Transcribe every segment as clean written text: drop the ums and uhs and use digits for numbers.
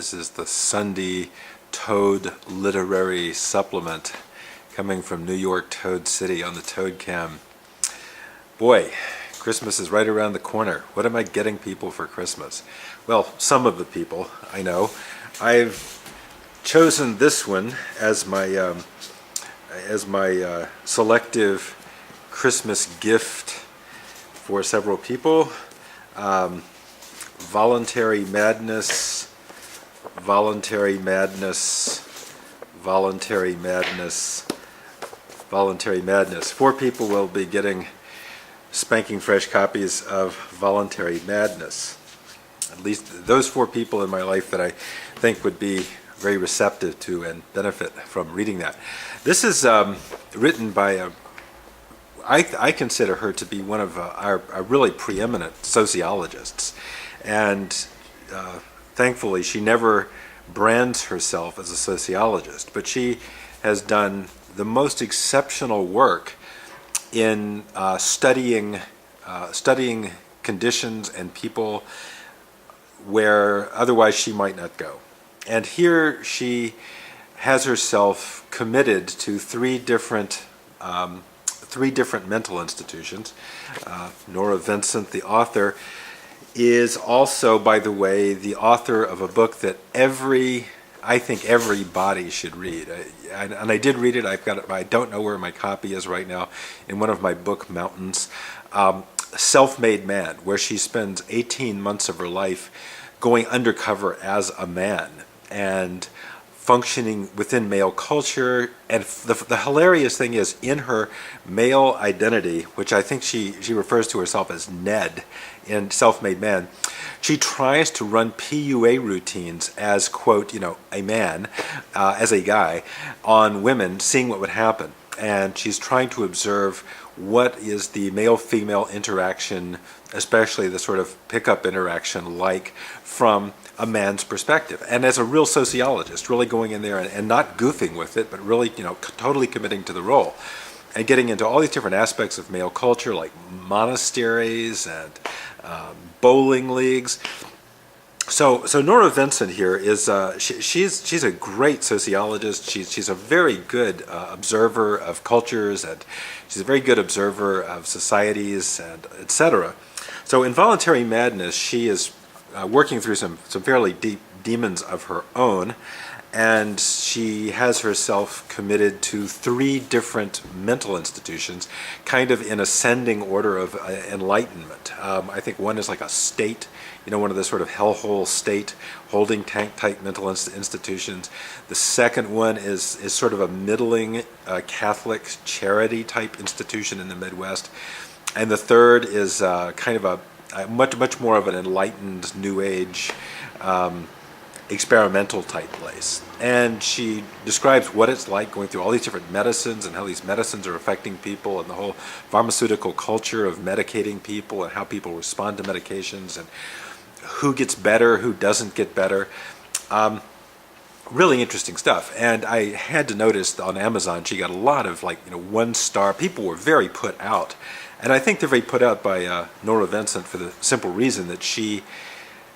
This is the Sunday Toad Literary Supplement coming from New York Toad City on the Toad Cam. Boy, Christmas is right around the corner. What am I getting people for Christmas? Well, some of the people I know. I've chosen this one as my selective Christmas gift for several people. Voluntary madness, voluntary madness, voluntary madness, voluntary madness. 4 people will be getting spanking fresh copies of Voluntary Madness. At least those 4 people in my life that I think would be very receptive to and benefit from reading that. This is written by I consider her to be one of our really preeminent sociologists, and thankfully she never brands herself as a sociologist, but she has done the most exceptional work in studying conditions and people where otherwise she might not go. And here she has herself committed to three different mental institutions. Nora Vincent, the author, is also, by the way, the author of a book that I think everybody should read. And I did read it. I've got it. I don't know where my copy is right now, in one of my book mountains. Self-Made Man, where she spends 18 months of her life going undercover as a man and functioning within male culture. And the hilarious thing is, in her male identity, which I think she refers to herself as Ned in Self-Made Man, she tries to run PUA routines as, quote, a man, as a guy, on women, seeing what would happen. And she's trying to observe what is the male-female interaction, especially the sort of pickup interaction, like from a man's perspective. And as a real sociologist, really going in there and not goofing with it, but really, totally committing to the role. And getting into all these different aspects of male culture, like monasteries and bowling leagues. So Nora Vincent here is she's a great sociologist. She's a very good observer of cultures, and she's a very good observer of societies, and etc. So in Voluntary Madness, she is working through some fairly deep demons of her own, and she has herself committed to 3 different mental institutions, kind of in ascending order of enlightenment. I think one is like a state, one of the sort of hellhole state holding tank type mental institutions. The second one is sort of a middling Catholic charity type institution in the Midwest. And the third is kind of a much more of an enlightened New Age experimental type place. And she describes what it's like going through all these different medicines and how these medicines are affecting people, and the whole pharmaceutical culture of medicating people and how people respond to medications and who gets better, who doesn't get better. Really interesting stuff. And I had to notice on Amazon she got a lot of 1-star. People were very put out. And I think they're very put out by Nora Vincent for the simple reason that she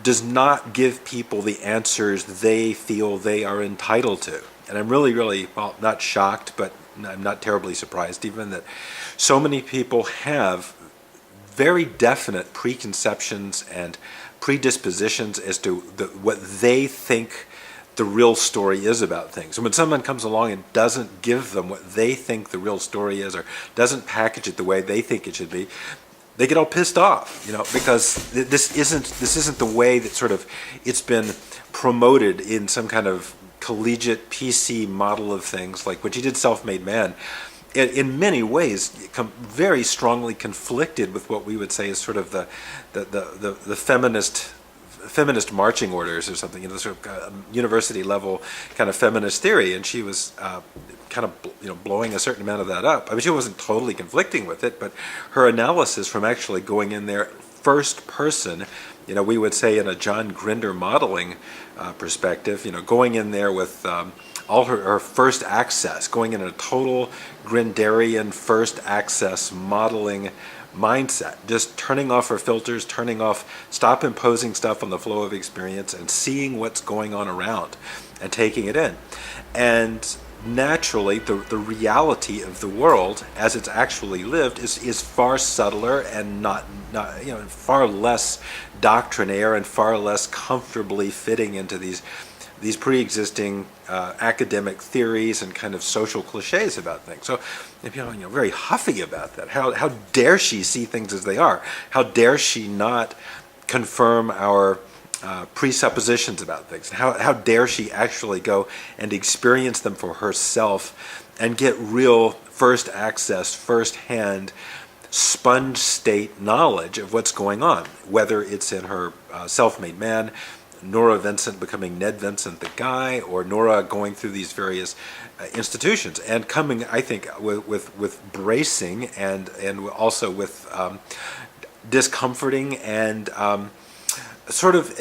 does not give people the answers they feel they are entitled to. And I'm really, well, not shocked, but I'm not terribly surprised even that so many people have very definite preconceptions and predispositions as to what they think the real story is about things. And when someone comes along and doesn't give them what they think the real story is, or doesn't package it the way they think it should be, they get all pissed off, because this isn't the way that sort of it's been promoted in some kind of collegiate PC model of things. Like when she did Self-Made Man, in many ways very strongly conflicted with what we would say is sort of the feminist marching orders or something, sort of university level kind of feminist theory. And she was kind of blowing a certain amount of that up. I mean, she wasn't totally conflicting with it, but her analysis from actually going in there first person, we would say in a John Grinder modeling perspective, going in there with all her first access, going in a total Grinderian first access modeling mindset, just turning off our filters, stop imposing stuff on the flow of experience and seeing what's going on around and taking it in. And naturally, the reality of the world as it's actually lived is far subtler and not far less doctrinaire and far less comfortably fitting into these pre-existing academic theories and kind of social cliches about things. So, very huffy about that. How dare she see things as they are? How dare she not confirm our presuppositions about things? How dare she actually go and experience them for herself and get real first access, first-hand, sponge state knowledge of what's going on, whether it's in her Self-Made Man, Nora Vincent becoming Ned Vincent the guy, or Nora going through these various institutions and coming, I think, with bracing and also with discomforting and sort of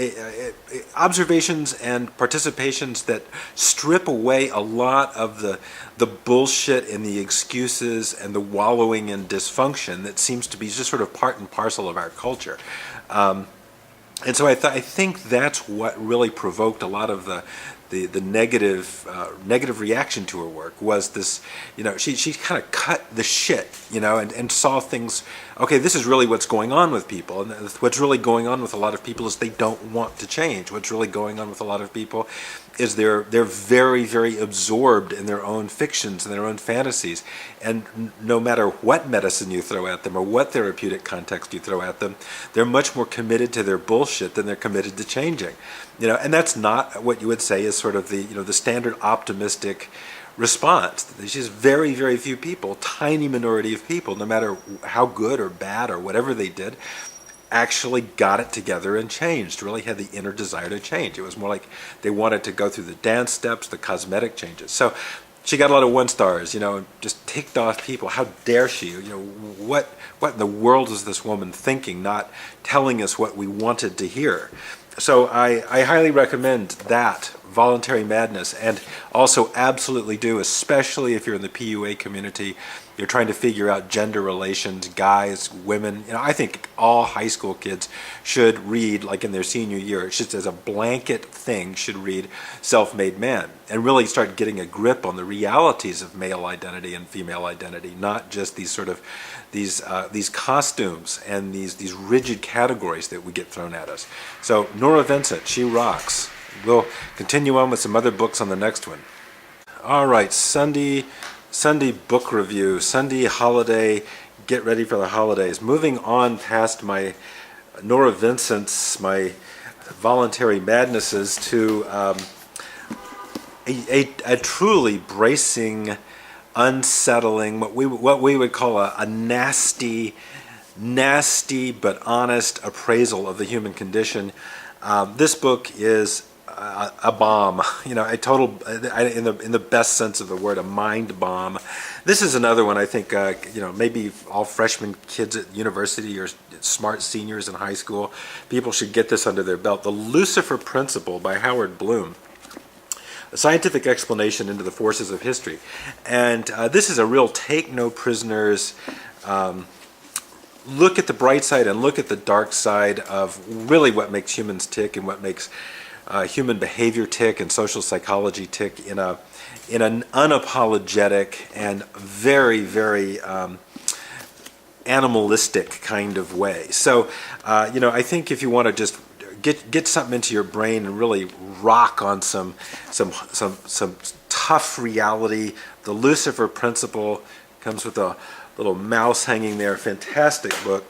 observations and participations that strip away a lot of the bullshit and the excuses and the wallowing in dysfunction that seems to be just sort of part and parcel of our culture. And so I think that's what really provoked a lot of the negative reaction to her work was this, she kind of cut the shit, and saw things, okay, this is really what's going on with people. And what's really going on with a lot of people is they don't want to change. What's really going on with a lot of people is they're very, very absorbed in their own fictions and their own fantasies. And no matter what medicine you throw at them or what therapeutic context you throw at them, they're much more committed to their bullshit than they're committed to changing. And that's not what you would say is sort of the standard optimistic response. There's just very, very few people, tiny minority of people, no matter how good or bad or whatever they did, actually got it together and changed, really had the inner desire to change. It was more like they wanted to go through the dance steps, the cosmetic changes. So she got a lot of 1 stars, just ticked off people. How dare she? What in the world is this woman thinking, not telling us what we wanted to hear? So I highly recommend that, Voluntary Madness, and also absolutely do, especially if you're in the PUA community, you're trying to figure out gender relations, guys, women. I think all high school kids should read, like in their senior year, it's just as a blanket thing, should read Self-Made Man and really start getting a grip on the realities of male identity and female identity, not just these sort of these costumes and these rigid categories that we get thrown at us. So Nora Vincent, she rocks. We'll continue on with some other books on the next one. All right, Sunday book review, Sunday holiday, get ready for the holidays. Moving on past my Nora Vincent's, my Voluntary Madnesses to a truly bracing, unsettling, what we would call a nasty but honest appraisal of the human condition. This book is a bomb, a total, in the best sense of the word, a mind bomb. This is another one I think, maybe all freshman kids at university or smart seniors in high school, people should get this under their belt. The Lucifer Principle by Howard Bloom. A scientific explanation into the forces of history. And this is a real take no prisoners, look at the bright side and look at the dark side of really what makes humans tick and what makes human behavior tick and social psychology tick in an unapologetic and very, very animalistic kind of way. So, I think if you want to just get something into your brain and really rock on some tough reality, the Lucifer Principle comes with a little mouse hanging there. Fantastic book.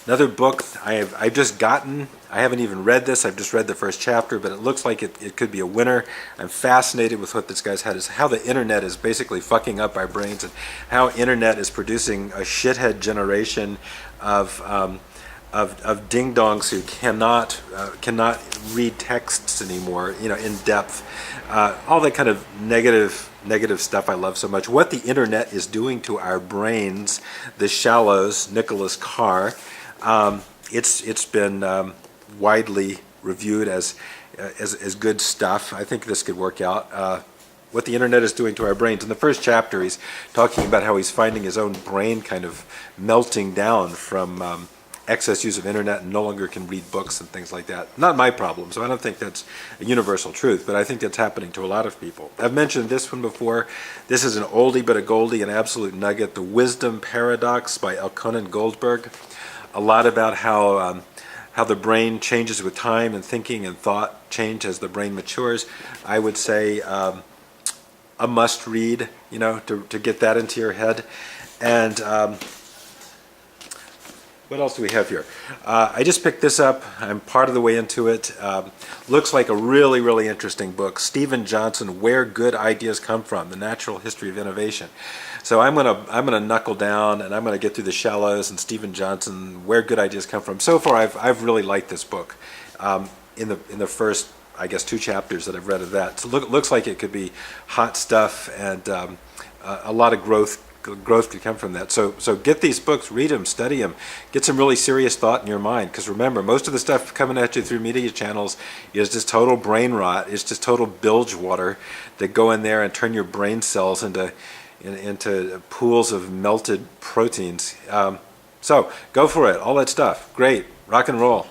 Another book I've just gotten, I haven't even read this, I've just read the first chapter, but it looks like it could be a winner. I'm fascinated with what this guy's had, is how the internet is basically fucking up our brains and how internet is producing a shithead generation of ding-dongs who cannot read texts anymore, in depth. All that kind of negative stuff I love so much. What the internet is doing to our brains, The Shallows, Nicholas Carr. It's been widely reviewed as good stuff. I think this could work out. what the internet is doing to our brains. In the first chapter, he's talking about how he's finding his own brain kind of melting down from excess use of internet and no longer can read books and things like that. Not my problem, so I don't think that's a universal truth, but I think that's happening to a lot of people. I've mentioned this one before. This is an oldie but a goldie, an absolute nugget, The Wisdom Paradox by Elkonin Goldberg. A lot about how the brain changes with time and thinking and thought change as the brain matures. I would say a must read, to get that into your head. And what else do we have here? I just picked this up. I'm part of the way into it. Looks like a really, really interesting book. Stephen Johnson, Where Good Ideas Come From, The Natural History of Innovation. So I'm gonna knuckle down and I'm gonna get through the shallows and Stephen Johnson, Where Good Ideas Come From. So far, I've really liked this book. In the first, I guess, 2 chapters that I've read of that, so looks like it could be hot stuff, and a lot of growth could come from that. So get these books, read them, study them, get some really serious thought in your mind. Because remember, most of the stuff coming at you through media channels is just total brain rot. It's just total bilge water that go in there and turn your brain cells into pools of melted proteins. So go for it. All that stuff. Great. Rock and roll.